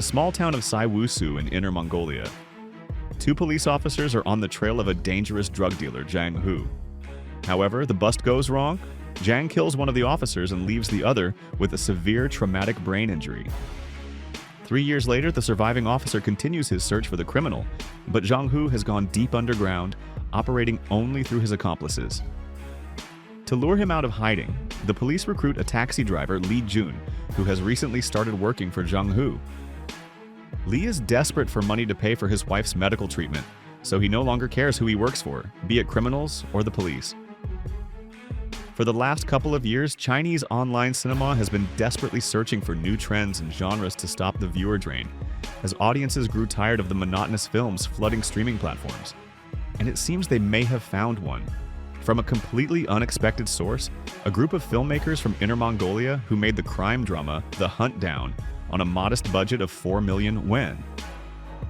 the small town of Saiwusu in Inner Mongolia. Two police officers are on the trail of a dangerous drug dealer, Zhang Hu. However, the bust goes wrong. Zhang kills one of the officers and leaves the other with a severe traumatic brain injury. 3 years later, the surviving officer continues his search for the criminal, but Zhang Hu has gone deep underground, operating only through his accomplices. To lure him out of hiding, the police recruit a taxi driver, Li-Geng, who has recently started working for Zhang Hu. Li is desperate for money to pay for his wife's medical treatment, so he no longer cares who he works for, be it criminals or the police. For the last couple of years, Chinese online cinema has been desperately searching for new trends and genres to stop the viewer drain, as audiences grew tired of the monotonous films flooding streaming platforms. And it seems they may have found one. From a completely unexpected source, a group of filmmakers from Inner Mongolia who made the crime drama The Hunt Down on a modest budget of 4 million yuan.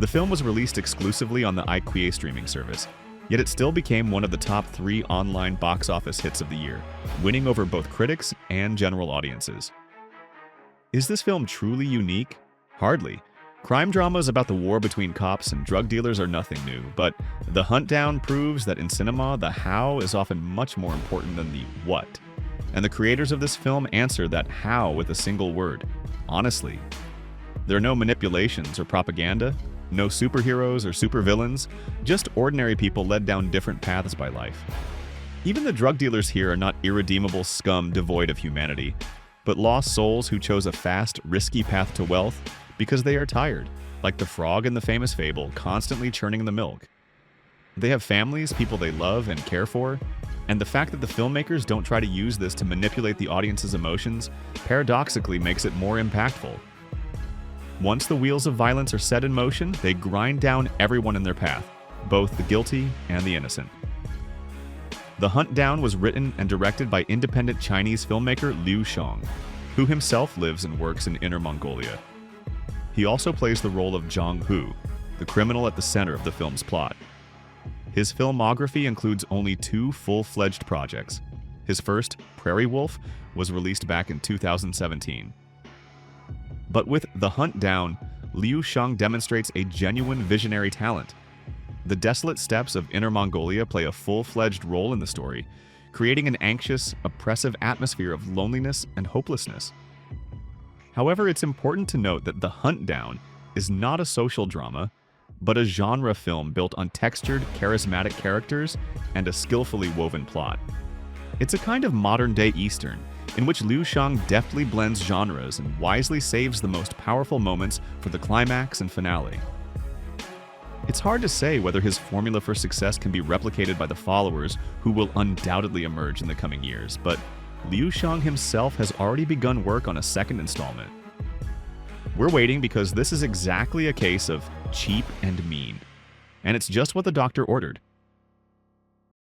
The film was released exclusively on the iQIYI streaming service, yet it still became one of the top 3 online box office hits of the year, winning over both critics and general audiences. Is this film truly unique? Hardly. Crime dramas about the war between cops and drug dealers are nothing new, but The Hunt Down proves that in cinema, the how is often much more important than the what. And the creators of this film answer that how with a single word: honestly. There are no manipulations or propaganda, no superheroes or supervillains, just ordinary people led down different paths by life. Even the drug dealers here are not irredeemable scum devoid of humanity, but lost souls who chose a fast, risky path to wealth because they are tired, like the frog in the famous fable, constantly churning the milk. They have families, people they love and care for, and the fact that the filmmakers don't try to use this to manipulate the audience's emotions paradoxically makes it more impactful. Once the wheels of violence are set in motion, they grind down everyone in their path, both the guilty and the innocent. The Hunt Down was written and directed by independent Chinese filmmaker Liu Shang, who himself lives and works in Inner Mongolia. He also plays the role of Zhang Hu, the criminal at the center of the film's plot. His filmography includes only 2 full-fledged projects. His first, Prairie Wolf, was released back in 2017. But with The Hunt Down, Liu Shang demonstrates a genuine visionary talent. The desolate steppes of Inner Mongolia play a full-fledged role in the story, creating an anxious, oppressive atmosphere of loneliness and hopelessness. However, it's important to note that The Hunt Down is not a social drama, but a genre film built on textured, charismatic characters and a skillfully woven plot. It's a kind of modern-day Eastern, in which Liu Shang deftly blends genres and wisely saves the most powerful moments for the climax and finale. It's hard to say whether his formula for success can be replicated by the followers who will undoubtedly emerge in the coming years, but Liu Shang himself has already begun work on a second installment. We're waiting because this is exactly a case of cheap and mean, and it's just what the doctor ordered.